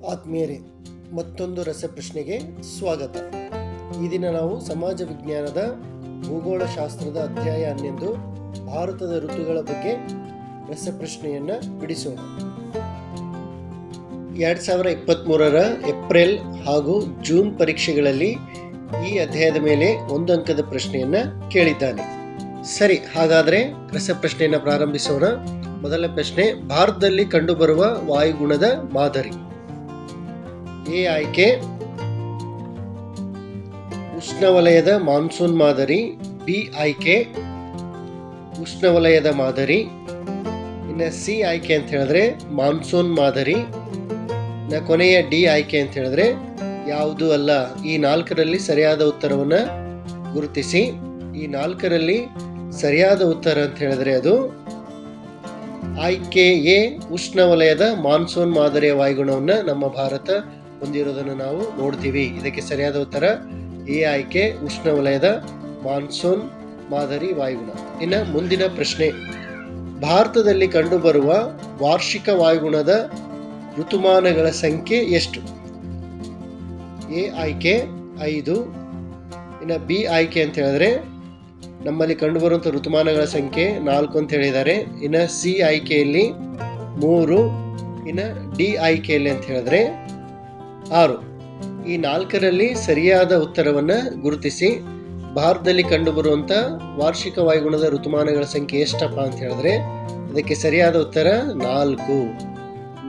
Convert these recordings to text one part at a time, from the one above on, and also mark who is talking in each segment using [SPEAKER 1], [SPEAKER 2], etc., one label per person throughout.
[SPEAKER 1] ಆತ್ಮೀಯರೇ, ಮತ್ತೊಂದು ರಸಪ್ರಶ್ನೆಗೆ ಸ್ವಾಗತ. ಈ ದಿನ ನಾವು ಸಮಾಜ ವಿಜ್ಞಾನದ ಭೂಗೋಳಶಾಸ್ತ್ರದ ಅಧ್ಯಾಯ 11 ಭಾರತದ ಋತುಗಳ ಬಗ್ಗೆ ರಸಪ್ರಶ್ನೆಯನ್ನು ಬಿಡಿಸೋಣ. 2023ರ ಏಪ್ರಿಲ್ ಹಾಗೂ ಜೂನ್ ಪರೀಕ್ಷೆಗಳಲ್ಲಿ ಈ ಅಧ್ಯಾಯದ ಮೇಲೆ 1 ಅಂಕದ ಪ್ರಶ್ನೆಯನ್ನು ಕೇಳಿದ್ದಾನೆ. ಸರಿ, ಹಾಗಾದರೆ ರಸಪ್ರಶ್ನೆಯನ್ನು ಪ್ರಾರಂಭಿಸೋಣ. ಮೊದಲ ಪ್ರಶ್ನೆ, ಭಾರತದಲ್ಲಿ ಕಂಡುಬರುವ ವಾಯುಗುಣದ ಮಾದರಿ. ಎ ಆಯ್ಕೆ ಉಷ್ಣವಲಯದ ಮಾನ್ಸೂನ್ ಮಾದರಿ, ಬಿ ಆಯ್ಕೆ ಉಷ್ಣವಲಯದ ಮಾದರಿ, ಇನ್ನು ಸಿ ಆಯ್ಕೆ ಅಂತ ಹೇಳಿದ್ರೆ ಮಾನ್ಸೂನ್ ಮಾದರಿ, ಇನ್ನು ಕೊನೆಯ ಡಿ ಆಯ್ಕೆ ಅಂತ ಹೇಳಿದ್ರೆ ಯಾವುದೂ ಅಲ್ಲ. ಈ 4ರಲ್ಲಿ ಸರಿಯಾದ ಉತ್ತರವನ್ನು ಗುರುತಿಸಿ. ಈ 4ರಲ್ಲಿ ಸರಿಯಾದ ಉತ್ತರ ಅಂತ ಹೇಳಿದ್ರೆ ಅದು ಆಯ್ಕೆ ಎ ಉಷ್ಣವಲಯದ ಮಾನ್ಸೂನ್ ಮಾದರಿಯ ವಾಯುಗುಣವನ್ನು ನಮ್ಮ ಭಾರತ ಹೊಂದಿರೋದನ್ನು ನಾವು ನೋಡ್ತೀವಿ. ಇದಕ್ಕೆ ಸರಿಯಾದ ಉತ್ತರ ಎ ಆಯ್ಕೆ ಉಷ್ಣವಲಯದ ಮಾನ್ಸೂನ್ ಮಾದರಿ ವಾಯುಗುಣ. ಇನ್ನು ಮುಂದಿನ ಪ್ರಶ್ನೆ, ಭಾರತದಲ್ಲಿ ಕಂಡುಬರುವ ವಾರ್ಷಿಕ ವಾಯುಗುಣದ ಋತುಮಾನಗಳ ಸಂಖ್ಯೆ ಎಷ್ಟು? ಎ ಆಯ್ಕೆ 5, ಇನ್ನು ಬಿ ಆಯ್ಕೆ ಅಂತ ಹೇಳಿದ್ರೆ ನಮ್ಮಲ್ಲಿ ಕಂಡುಬರುವಂಥ ಋತುಮಾನಗಳ ಸಂಖ್ಯೆ 4 ಅಂತ ಹೇಳಿದ್ದಾರೆ. ಇನ್ನು ಸಿ ಆಯ್ಕೆಯಲ್ಲಿ 3, ಇನ್ನು ಡಿ ಆಯ್ಕೆಯಲ್ಲಿ ಅಂತ ಹೇಳಿದ್ರೆ 6. ಈ 4ರಲ್ಲಿ ಸರಿಯಾದ ಉತ್ತರವನ್ನು ಗುರುತಿಸಿ. ಭಾರತದಲ್ಲಿ ಕಂಡುಬರುವಂಥ ವಾರ್ಷಿಕ ವಾಯುಗುಣದ ಋತುಮಾನಗಳ ಸಂಖ್ಯೆ ಎಷ್ಟಪ್ಪ ಅಂತ ಹೇಳಿದ್ರೆ ಅದಕ್ಕೆ ಸರಿಯಾದ ಉತ್ತರ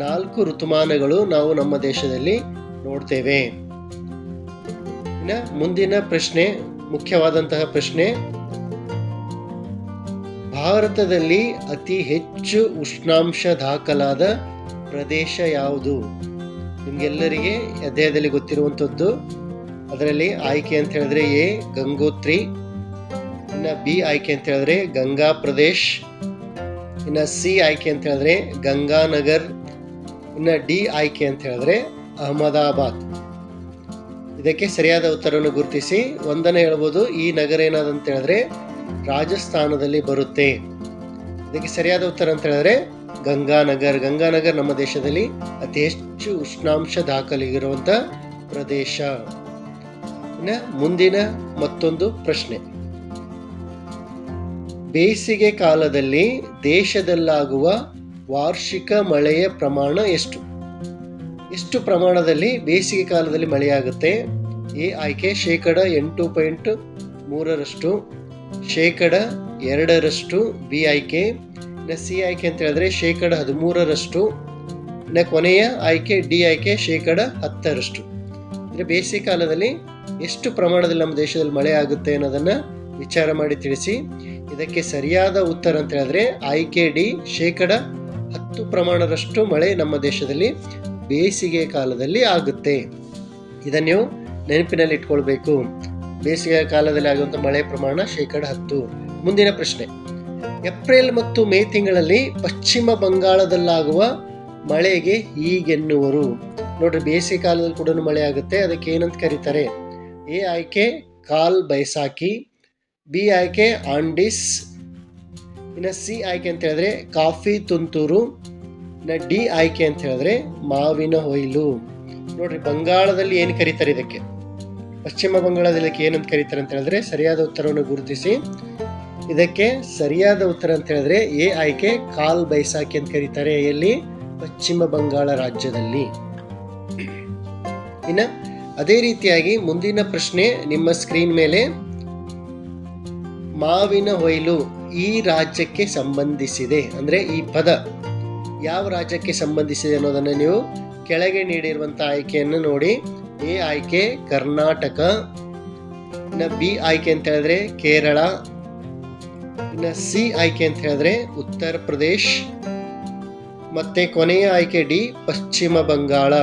[SPEAKER 1] 4 ಋತುಮಾನಗಳು ನಾವು ನಮ್ಮ ದೇಶದಲ್ಲಿ ನೋಡ್ತೇವೆ. ಇನ್ನು ಮುಂದಿನ ಪ್ರಶ್ನೆ, ಮುಖ್ಯವಾದಂತಹ ಪ್ರಶ್ನೆ, ಭಾರತದಲ್ಲಿ ಅತಿ ಹೆಚ್ಚು ಉಷ್ಣಾಂಶ ದಾಖಲಾದ ಪ್ರದೇಶ ಯಾವುದು? ನಿಮಗೆಲ್ಲರಿಗೆ ಅಧ್ಯಾಯದಲ್ಲಿ ಗೊತ್ತಿರುವಂಥದ್ದು. ಅದರಲ್ಲಿ ಆಯ್ಕೆ ಅಂತ ಹೇಳಿದ್ರೆ ಎ ಗಂಗೋತ್ರಿ, ಇನ್ನು ಬಿ ಆಯ್ಕೆ ಅಂತ ಹೇಳಿದ್ರೆ ಗಂಗಾ ಪ್ರದೇಶ್, ಇನ್ನು ಸಿ ಆಯ್ಕೆ ಅಂತ ಹೇಳಿದ್ರೆ ಗಂಗಾನಗರ್, ಇನ್ನು ಡಿ ಆಯ್ಕೆ ಅಂತ ಹೇಳಿದ್ರೆ ಅಹಮದಾಬಾದ್. ಇದಕ್ಕೆ ಸರಿಯಾದ ಉತ್ತರವನ್ನು ಗುರುತಿಸಿ. ಒಂದನ್ನು ಹೇಳ್ಬೋದು, ಈ ನಗರ ಏನಾದಂತ ಹೇಳಿದ್ರೆ ರಾಜಸ್ಥಾನದಲ್ಲಿ ಬರುತ್ತೆ. ಇದಕ್ಕೆ ಸರಿಯಾದ ಉತ್ತರ ಅಂತ ಹೇಳಿದ್ರೆ ಗಂಗಾನಗರ್ ನಮ್ಮ ದೇಶದಲ್ಲಿ ಅತಿ ಹೆಚ್ಚು ಉಷ್ಣಾಂಶ ದಾಖಲಿಗಿರುವಂಥ ಪ್ರದೇಶ. ಇನ್ನು ಮುಂದಿನ ಮತ್ತೊಂದು ಪ್ರಶ್ನೆ, ಬೇಸಿಗೆ ಕಾಲದಲ್ಲಿ ದೇಶದಲ್ಲಾಗುವ ವಾರ್ಷಿಕ ಮಳೆಯ ಪ್ರಮಾಣ ಎಷ್ಟು? ಎಷ್ಟು ಪ್ರಮಾಣದಲ್ಲಿ ಬೇಸಿಗೆ ಕಾಲದಲ್ಲಿ ಮಳೆಯಾಗುತ್ತೆ? ಎ ಆಯ್ಕೆ 8.3%, 2%, ಬಿ ಆಯ್ಕೆ, ಸಿ ಆಯ್ಕೆ ಅಂತ ಹೇಳಿದ್ರೆ 13%, ಇನ್ನು ಕೊನೆಯ ಆಯ್ಕೆ ಡಿ ಆಯ್ಕೆ 10%. ಅಂದರೆ ಬೇಸಿಗೆ ಕಾಲದಲ್ಲಿ ಎಷ್ಟು ಪ್ರಮಾಣದಲ್ಲಿ ನಮ್ಮ ದೇಶದಲ್ಲಿ ಮಳೆ ಆಗುತ್ತೆ ಅನ್ನೋದನ್ನು ವಿಚಾರ ಮಾಡಿ ತಿಳಿಸಿ. ಇದಕ್ಕೆ ಸರಿಯಾದ ಉತ್ತರ ಅಂತ ಹೇಳಿದ್ರೆ ಆಯ್ಕೆ ಡಿ 10% ಮಳೆ ನಮ್ಮ ದೇಶದಲ್ಲಿ ಬೇಸಿಗೆ ಕಾಲದಲ್ಲಿ ಆಗುತ್ತೆ. ಇದನ್ನು ನೀವು ನೆನಪಿನಲ್ಲಿ ಇಟ್ಕೊಳ್ಬೇಕು. ಬೇಸಿಗೆ ಕಾಲದಲ್ಲಿ ಆಗುವಂಥ ಮಳೆ ಪ್ರಮಾಣ 10%. ಮುಂದಿನ ಪ್ರಶ್ನೆ, ಏಪ್ರಿಲ್ ಮತ್ತು ಮೇ ತಿಂಗಳಲ್ಲಿ ಪಶ್ಚಿಮ ಬಂಗಾಳದಲ್ಲಾಗುವ ಮಳೆಗೆ ಹೀಗೆನ್ನುವರು. ನೋಡ್ರಿ, ಬೇಸಿಗೆ ಕಾಲದಲ್ಲಿ ಕೂಡ ಮಳೆ ಆಗುತ್ತೆ. ಅದಕ್ಕೆ ಏನಂತ ಕರೀತಾರೆ? ಎ ಆಯ್ಕೆ ಕಾಲ್ ಬೈಸಾಖಿ, ಬಿ ಆಯ್ಕೆ ಆಂಡಿಸ್, ಇನ್ನು ಸಿ ಆಯ್ಕೆ ಅಂತ ಹೇಳಿದ್ರೆ ಕಾಫಿ ತುಂತುರು, ಇನ್ನು ಡಿ ಆಯ್ಕೆ ಅಂತ ಹೇಳಿದ್ರೆ ಮಾವಿನ ಹೊಯ್ಲು. ನೋಡ್ರಿ, ಬಂಗಾಳದಲ್ಲಿ ಏನು ಕರೀತಾರೆ ಇದಕ್ಕೆ? ಪಶ್ಚಿಮ ಬಂಗಾಳದಲ್ಲಿ ಏನಂತ ಕರೀತಾರೆ ಅಂತ ಹೇಳಿದ್ರೆ ಸರಿಯಾದ ಉತ್ತರವನ್ನು ಗುರುತಿಸಿ. ಇದಕ್ಕೆ ಸರಿಯಾದ ಉತ್ತರ ಅಂತ ಹೇಳಿದ್ರೆ ಎ ಆಯ್ಕೆ ಕಾಲ್ ಬೈಸಾಖಿ ಅಂತ ಕರೀತಾರೆ. ಎಲ್ಲಿ? ಪಶ್ಚಿಮ ಬಂಗಾಳ ರಾಜ್ಯದಲ್ಲಿ. ಇನ್ನು ಅದೇ ರೀತಿಯಾಗಿ ಮುಂದಿನ ಪ್ರಶ್ನೆ ನಿಮ್ಮ ಸ್ಕ್ರೀನ್ ಮೇಲೆ, ಮಾವಿನ ಹೊಯ್ಲು ಈ ರಾಜ್ಯಕ್ಕೆ ಸಂಬಂಧಿಸಿದೆ, ಅಂದ್ರೆ ಈ ಪದ ಯಾವ ರಾಜ್ಯಕ್ಕೆ ಸಂಬಂಧಿಸಿದೆ ಅನ್ನೋದನ್ನು ನೀವು ಕೆಳಗೆ ನೀಡಿರುವಂಥ ಆಯ್ಕೆಯನ್ನು ನೋಡಿ. ಎ ಆಯ್ಕೆ ಕರ್ನಾಟಕ, ಇನ್ನು ಬಿ ಆಯ್ಕೆ ಅಂತ ಹೇಳಿದ್ರೆ ಕೇರಳ, ಇನ್ನು ಸಿ ಆಯ್ಕೆ ಅಂತ ಹೇಳಿದ್ರೆ ಉತ್ತರ ಪ್ರದೇಶ್, ಮತ್ತೆ ಕೊನೆಯ ಆಯ್ಕೆ ಡಿ ಪಶ್ಚಿಮ ಬಂಗಾಳ.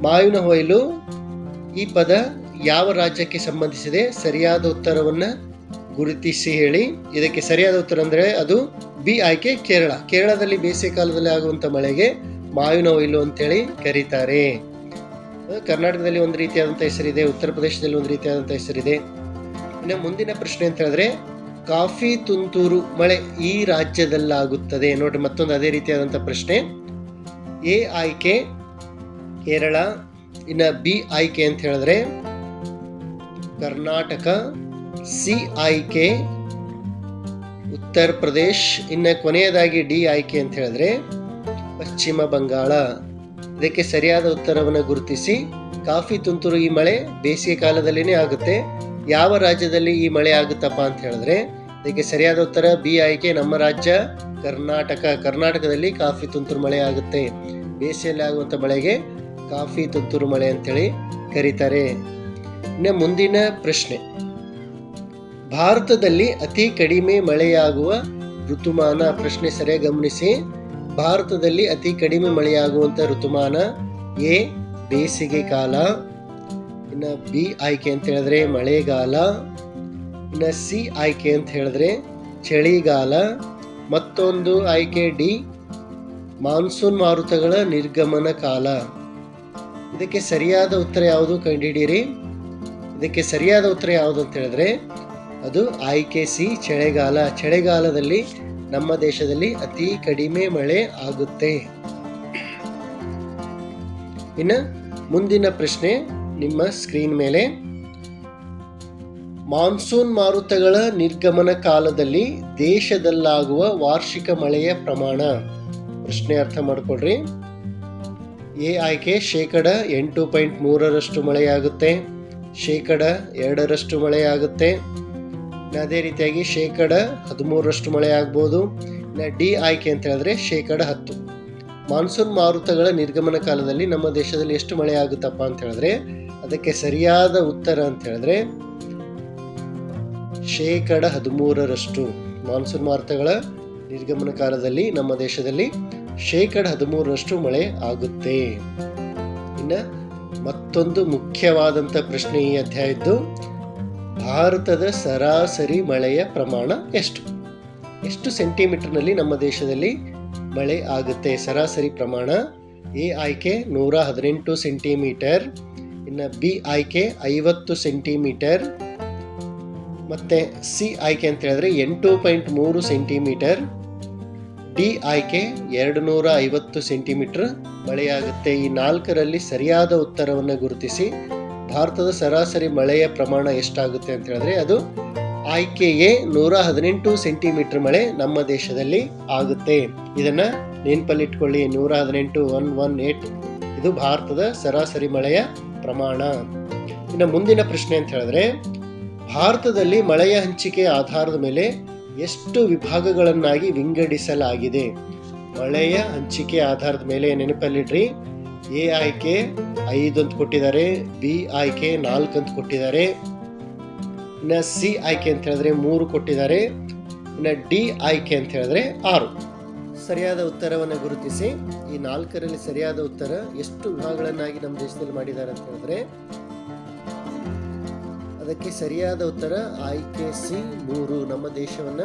[SPEAKER 1] ಮಾವಿನ ಹೊಯ್ಲು ಈ ಪದ ಯಾವ ರಾಜ್ಯಕ್ಕೆ ಸಂಬಂಧಿಸಿದೆ? ಸರಿಯಾದ ಉತ್ತರವನ್ನು ಗುರುತಿಸಿ ಹೇಳಿ. ಇದಕ್ಕೆ ಸರಿಯಾದ ಉತ್ತರ ಅಂದರೆ ಅದು ಬಿ ಆಯ್ಕೆ ಕೇರಳ. ಕೇರಳದಲ್ಲಿ ಬೇಸಿಗೆ ಕಾಲದಲ್ಲಿ ಆಗುವಂಥ ಮಳೆಗೆ ಮಾವಿನ ಹೊಯ್ಲು ಅಂತೇಳಿ ಕರೀತಾರೆ. ಕರ್ನಾಟಕದಲ್ಲಿ ಒಂದು ರೀತಿಯಾದಂಥ ಹೆಸರಿದೆ, ಉತ್ತರ ಪ್ರದೇಶದಲ್ಲಿ ಒಂದು ರೀತಿಯಾದಂಥ ಹೆಸರಿದೆ. ಇನ್ನು ಮುಂದಿನ ಪ್ರಶ್ನೆ ಅಂತ ಹೇಳಿದ್ರೆ ಕಾಫಿ ತುಂತುರು ಮಳೆ ಈ ರಾಜ್ಯದಲ್ಲಾಗುತ್ತದೆ. ನೋಡ್ರಿ, ಮತ್ತೊಂದು ಅದೇ ರೀತಿಯಾದಂಥ ಪ್ರಶ್ನೆ. ಎ ಆಯ್ಕೆ ಕೇರಳ. ಇನ್ನು ಬಿ ಆಯ್ಕೆ ಅಂತ ಹೇಳಿದ್ರೆ ಕರ್ನಾಟಕ. ಸಿ ಆಯ್ಕೆ ಉತ್ತರ ಪ್ರದೇಶ್. ಇನ್ನು ಕೊನೆಯದಾಗಿ ಡಿ ಆಯ್ಕೆ ಅಂತ ಹೇಳಿದ್ರೆ ಪಶ್ಚಿಮ ಬಂಗಾಳ. ಇದಕ್ಕೆ ಸರಿಯಾದ ಉತ್ತರವನ್ನು ಗುರುತಿಸಿ. ಕಾಫಿ ತುಂತುರು ಈ ಮಳೆ ಬೇಸಿಗೆ ಕಾಲದಲ್ಲಿನೇ ಆಗುತ್ತೆ. ಯಾವ ರಾಜ್ಯದಲ್ಲಿ ಈ ಮಳೆ ಆಗುತ್ತಪ್ಪ ಅಂತ ಹೇಳಿದ್ರೆ ಇದಕ್ಕೆ ಸರಿಯಾದ ಉತ್ತರ ಬಿ ಆಯ್ಕೆ, ನಮ್ಮ ರಾಜ್ಯ ಕರ್ನಾಟಕ. ಕರ್ನಾಟಕದಲ್ಲಿ ಕಾಫಿ ತುಂತುರು ಮಳೆ ಆಗುತ್ತೆ. ಬೇಸಿಗೆಯಲ್ಲಿ ಆಗುವಂಥ ಮಳೆಗೆ ಕಾಫಿ ತುಂತುರು ಮಳೆ ಅಂತೇಳಿ ಕರೀತಾರೆ. ಇನ್ನು ಮುಂದಿನ ಪ್ರಶ್ನೆ, ಭಾರತದಲ್ಲಿ ಅತಿ ಕಡಿಮೆ ಮಳೆಯಾಗುವ ಋತುಮಾನ. ಪ್ರಶ್ನೆ ಸರಿಯಾಗಿ ಗಮನಿಸಿ. ಭಾರತದಲ್ಲಿ ಅತಿ ಕಡಿಮೆ ಮಳೆಯಾಗುವಂಥ ಋತುಮಾನ ಎ ಬೇಸಿಗೆ ಕಾಲ. ಇನ್ನು ಬಿ ಆಯ್ಕೆ ಅಂತ ಹೇಳಿದ್ರೆ ಮಳೆಗಾಲ. ಇನ್ನು ಸಿ ಆಯ್ಕೆ ಅಂತ ಹೇಳಿದ್ರೆ ಚಳಿಗಾಲ. ಮತ್ತೊಂದು ಆಯ್ಕೆ ಡಿ ಮಾನ್ಸೂನ್ ಮಾರುತಗಳ ನಿರ್ಗಮನ ಕಾಲ. ಇದಕ್ಕೆ ಸರಿಯಾದ ಉತ್ತರ ಯಾವುದು ಕಂಡುಹಿಡಿಯಿರಿ. ಇದಕ್ಕೆ ಸರಿಯಾದ ಉತ್ತರ ಯಾವುದು ಅಂತ ಹೇಳಿದ್ರೆ ಅದು ಆಯ್ಕೆ ಸಿ ಚಳಿಗಾಲ. ಚಳಿಗಾಲದಲ್ಲಿ ನಮ್ಮ ದೇಶದಲ್ಲಿ ಅತಿ ಕಡಿಮೆ ಮಳೆ ಆಗುತ್ತೆ. ಇನ್ನು ಮುಂದಿನ ಪ್ರಶ್ನೆ ನಿಮ್ಮ ಸ್ಕ್ರೀನ್ ಮೇಲೆ, ಮಾನ್ಸೂನ್ ಮಾರುತಗಳ ನಿರ್ಗಮನ ಕಾಲದಲ್ಲಿ ದೇಶದಲ್ಲಾಗುವ ವಾರ್ಷಿಕ ಮಳೆಯ ಪ್ರಮಾಣ. ಪ್ರಶ್ನೆ ಅರ್ಥ ಮಾಡಿಕೊಡ್ರಿ. ಎ ಆಯ್ಕೆ 8.3% ಮಳೆಯಾಗುತ್ತೆ. 2% ಮಳೆಯಾಗುತ್ತೆ. ಅದೇ ರೀತಿಯಾಗಿ 13% ಮಳೆ ಆಗ್ಬೋದು. ಡಿ ಆಯ್ಕೆ ಅಂತ ಹೇಳಿದ್ರೆ 10%. ಮಾನ್ಸೂನ್ ಮಾರುತಗಳ ನಿರ್ಗಮನ ಕಾಲದಲ್ಲಿ ನಮ್ಮ ದೇಶದಲ್ಲಿ ಎಷ್ಟು ಮಳೆ ಆಗುತ್ತಪ್ಪ ಅಂತ ಹೇಳಿದ್ರೆ ಅದಕ್ಕೆ ಸರಿಯಾದ ಉತ್ತರ ಅಂತ ಹೇಳಿದ್ರೆ 13%. ಮಾನ್ಸೂನ್ ಮಾರುತಗಳ ನಿರ್ಗಮನ ಕಾಲದಲ್ಲಿ ನಮ್ಮ ದೇಶದಲ್ಲಿ 13% ಮಳೆ ಆಗುತ್ತೆ. ಇನ್ನು ಮತ್ತೊಂದು ಮುಖ್ಯವಾದಂಥ ಪ್ರಶ್ನೆ ಈ ಅಧ್ಯಾಯದ್ದು, ಭಾರತದ ಸರಾಸರಿ ಮಳೆಯ ಪ್ರಮಾಣ ಎಷ್ಟು ಸೆಂಟಿಮೀಟರ್ನಲ್ಲಿ ನಮ್ಮ ದೇಶದಲ್ಲಿ ಮಳೆ ಆಗುತ್ತೆ? ಸರಾಸರಿ ಪ್ರಮಾಣ ಎ ಆಯ್ಕೆ 118 ಸೆಂಟಿಮೀಟರ್. ಇನ್ನು ಬಿ ಆಯ್ಕೆ 50 ಸೆಂಟಿಮೀಟರ್. ಮತ್ತೆ ಸಿ ಆಯ್ಕೆ ಅಂತ ಹೇಳಿದ್ರೆ 8.3 ಸೆಂಟಿಮೀಟರ್. ಡಿ ಆಯ್ಕೆ 250 ಸೆಂಟಿಮೀಟರ್ ಮಳೆಯಾಗುತ್ತೆ. ಈ 4ರಲ್ಲಿ ಸರಿಯಾದ ಉತ್ತರವನ್ನು ಗುರುತಿಸಿ. ಭಾರತದ ಸರಾಸರಿ ಮಳೆಯ ಪ್ರಮಾಣ ಎಷ್ಟಾಗುತ್ತೆ ಅಂತ ಹೇಳಿದ್ರೆ ಅದು ಆಯ್ಕೆ ಎ 118 ಸೆಂಟಿಮೀಟರ್ ಮಳೆ ನಮ್ಮ ದೇಶದಲ್ಲಿ ಆಗುತ್ತೆ. ಇದನ್ನ ನೆನಪಲ್ಲಿಟ್ಕೊಳ್ಳಿ. 118 ಇದು ಭಾರತದ ಸರಾಸರಿ ಮಳೆಯ ಪ್ರಮಾಣ. ಇನ್ನು ಮುಂದಿನ ಪ್ರಶ್ನೆ ಅಂತ ಹೇಳಿದ್ರೆ, ಭಾರತದಲ್ಲಿ ಮಳೆಯ ಹಂಚಿಕೆ ಆಧಾರದ ಮೇಲೆ ಎಷ್ಟು ವಿಭಾಗಗಳನ್ನಾಗಿ ವಿಂಗಡಿಸಲಾಗಿದೆ? ಮಳೆಯ ಹಂಚಿಕೆ ಆಧಾರದ ಮೇಲೆ ನೆನಪಲ್ಲಿಡ್ರಿ. ಎ ಆಯ್ಕೆ 5 ಅಂತ ಕೊಟ್ಟಿದ್ದಾರೆ. ಬಿ ಆಯ್ಕೆ 4 ಅಂತ ಕೊಟ್ಟಿದ್ದಾರೆ. ಇನ್ನು ಸಿ ಆಯ್ಕೆ ಅಂತ ಹೇಳಿದ್ರೆ 3 ಕೊಟ್ಟಿದ್ದಾರೆ. ಇನ್ನು ಡಿ ಆಯ್ಕೆ ಅಂತ ಹೇಳಿದ್ರೆ 6. ಸರಿಯಾದ ಉತ್ತರವನ್ನು ಗುರುತಿಸಿ. ಈ 4ರಲ್ಲಿ ಸರಿಯಾದ ಉತ್ತರ ಎಷ್ಟು ವಿಭಾಗಗಳನ್ನಾಗಿ ನಮ್ಮ ದೇಶದಲ್ಲಿ ಮಾಡಿದ್ದಾರೆ ಅಂತ ಹೇಳಿದ್ರೆ ಅದಕ್ಕೆ ಸರಿಯಾದ ಉತ್ತರ ಆಯ್ಕೆ ಸಿ 3. ನಮ್ಮ ದೇಶವನ್ನ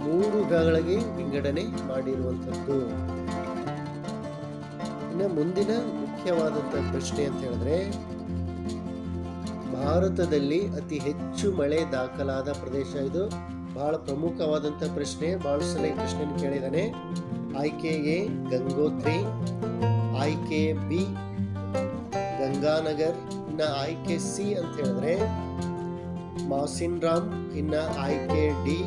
[SPEAKER 1] 3 ವಿಭಾಗಗಳಿಗೆ ವಿಂಗಡಣೆ ಮಾಡಿರುವಂಥದ್ದು. ಇನ್ನು ಮುಂದಿನ ಮುಖ್ಯವಾದಂತಹ ಪ್ರಶ್ನೆ ಅಂತ ಹೇಳಿದ್ರೆ, ಭಾರತದಲ್ಲಿ ಅತಿ ಹೆಚ್ಚು ಮಳೆ ದಾಖಲಾದ ಪ್ರದೇಶ. ಇದು ಬಹಳ ಪ್ರಮುಖವಾದಂಥ ಪ್ರಶ್ನೆ. ಬಹಳ ಸಲ ಈ ಪ್ರಶ್ನೆ ಕೇಳಿದಾನೆ. ಆಯ್ಕೆ ಎ ಗಂಗೋತ್ರಿ. ಆಯ್ಕೆ ಬಿ ಗಂಗಾನಗರ್. ಇನ್ನ ಆಯ್ಕೆ ಸಿ ಅಂತ ಹೇಳಿದ್ರೆ ಮಾಸಿನ್ ರಾಮ್. ಇನ್ನ ಆಯ್ಕೆ ಡಿ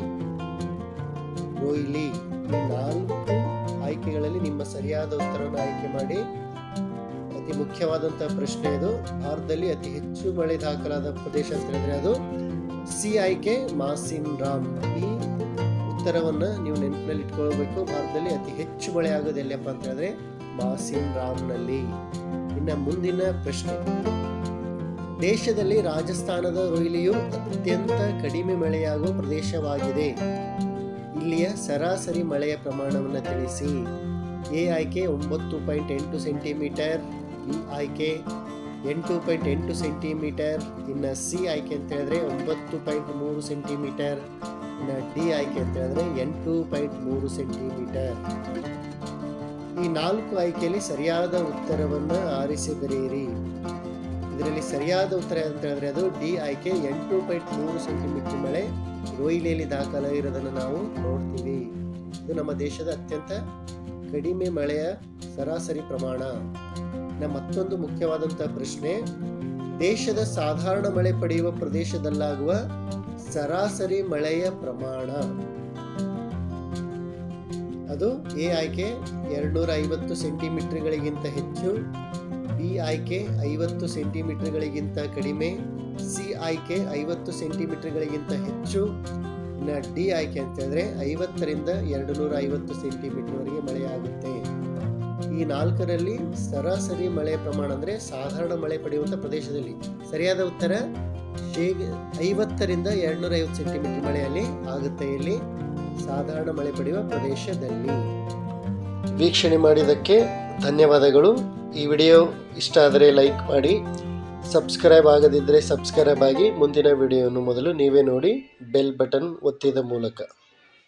[SPEAKER 1] ರೋಯ್ಲಿ. ಈ 4 ಆಯ್ಕೆಗಳಲ್ಲಿ ನಿಮ್ಮ ಸರಿಯಾದ ಉತ್ತರವನ್ನು ಆಯ್ಕೆ ಮಾಡಿ. ಅತಿ ಮುಖ್ಯವಾದಂತಹ ಪ್ರಶ್ನೆ ಇದು. ಭಾರತದಲ್ಲಿ ಅತಿ ಹೆಚ್ಚು ಮಳೆ ದಾಖಲಾದ ಪ್ರದೇಶ ಅಂತ ಹೇಳಿದ್ರೆ ಅದು ಸಿ ಆಯ್ಕೆ ಮಾಸಿನ್ ರಾಮ್. ಈ ಉತ್ತರವನ್ನ ನೀವು ನೆನಪಿನಲ್ಲಿ ಇಟ್ಕೊಳ್ಬೇಕು. ಭಾರತದಲ್ಲಿ ಅತಿ ಹೆಚ್ಚು ಮಳೆ ಆಗೋದು ಎಲ್ಲಪ್ಪ ಅಂತ ಹೇಳಿದ್ರೆ ಮಾಸಿನ್ ರಾಮ್ನಲ್ಲಿ. ಇನ್ನು ಮುಂದಿನ ಪ್ರಶ್ನೆ, ದೇಶದಲ್ಲಿ ರಾಜಸ್ಥಾನದ ರೋಯ್ಲಿಯು ಅತ್ಯಂತ ಕಡಿಮೆ ಮಳೆಯಾಗುವ ಪ್ರದೇಶವಾಗಿದೆ. ಇಲ್ಲಿಯ ಸರಾಸರಿ ಮಳೆಯ ಪ್ರಮಾಣವನ್ನು ತಿಳಿಸಿ. ಎ ಆಯ್ಕೆ 9.8 ಸೆಂಟಿಮೀಟರ್. ಬಿ ಆಯ್ಕೆ 8.8 ಸೆಂಟಿಮೀಟರ್. ಇನ್ನು ಸಿ ಆಯ್ಕೆ ಅಂತ ಹೇಳಿದ್ರೆ 9.3 ಸೆಂಟಿಮೀಟರ್. ಇನ್ನು ಡಿ ಆಯ್ಕೆ ಅಂತ ಹೇಳಿದ್ರೆ 8.3 ಸೆಂಟಿಮೀಟರ್. ಈ 4 ಆಯ್ಕೆಯಲ್ಲಿ ಸರಿಯಾದ ಉತ್ತರವನ್ನು ಆರಿಸಿ ಬರೆಯಿರಿ. ಇದರಲ್ಲಿ ಸರಿಯಾದ ಉತ್ತರ ಅಂತ ಹೇಳಿದ್ರೆ ಅದು ಡಿ ಆಯ್ಕೆ 8.3 ಸೆಂಟಿಮೀಟರ್ ಮಳೆ ರೋಯ್ಲಿಯಲ್ಲಿ ದಾಖಲಾಗಿರೋದನ್ನು ನಾವು ನೋಡ್ತೀವಿ. ಇದು ನಮ್ಮ ದೇಶದ ಅತ್ಯಂತ ಕಡಿಮೆ ಮಳೆಯ ಸರಾಸರಿ ಪ್ರಮಾಣ. ಮತ್ತೊಂದು ಮುಖ್ಯವಾದಂತಹ ಪ್ರಶ್ನೆ, ದೇಶದ ಸಾಧಾರಣ ಮಳೆ ಪಡೆಯುವ ಪ್ರದೇಶದಲ್ಲಾಗುವ ಸರಾಸರಿ ಮಳೆಯ ಪ್ರಮಾಣ. ಅದು ಎ ಆಯ್ಕೆ 250 ಸೆಂಟಿಮೀಟರ್ಗಳಿಗಿಂತ ಹೆಚ್ಚು, ಬಿ ಆಯ್ಕೆ 50 ಸೆಂಟಿಮೀಟರ್ಗಳಿಗಿಂತ ಕಡಿಮೆ, ಸಿ ಆಯ್ಕೆ 50 ಸೆಂಟಿಮೀಟರ್ಗಳಿಗಿಂತ ಹೆಚ್ಚು, ಇನ್ನು ಡಿ ಆಯ್ಕೆ ಅಂತ ಹೇಳಿದ್ರೆ 50ರಿಂದ 250 ಸೆಂಟಿಮೀಟರ್ವರೆಗೆ ಮಳೆಯಾಗುತ್ತೆ. ಈ 4ರಲ್ಲಿ ಸರಾಸರಿ ಮಳೆಯ ಪ್ರಮಾಣ ಅಂದರೆ ಸಾಧಾರಣ ಮಳೆ ಪಡೆಯುವಂಥ ಪ್ರದೇಶದಲ್ಲಿ ಸರಿಯಾದ ಉತ್ತರ 50ರಿಂದ 250 ಸೆಂಟಿಮೀಟರ್ ಮಳೆಯಲ್ಲಿ ಆಗುತ್ತೆ. ಇಲ್ಲಿ ಸಾಧಾರಣ ಮಳೆ ಪಡೆಯುವ ಪ್ರದೇಶದಲ್ಲಿ. ವೀಕ್ಷಣೆ ಮಾಡಿದ್ದಕ್ಕೆ ಧನ್ಯವಾದಗಳು. ಈ ವಿಡಿಯೋ ಇಷ್ಟ ಆದರೆ ಲೈಕ್ ಮಾಡಿ, ಸಬ್ಸ್ಕ್ರೈಬ್ ಆಗದಿದ್ದರೆ ಸಬ್ಸ್ಕ್ರೈಬ್ ಆಗಿ ಮುಂದಿನ ವಿಡಿಯೋವನ್ನು ಮೊದಲು ನೀವೇ ನೋಡಿ ಬೆಲ್ ಬಟನ್ ಒತ್ತಿದ ಮೂಲಕ.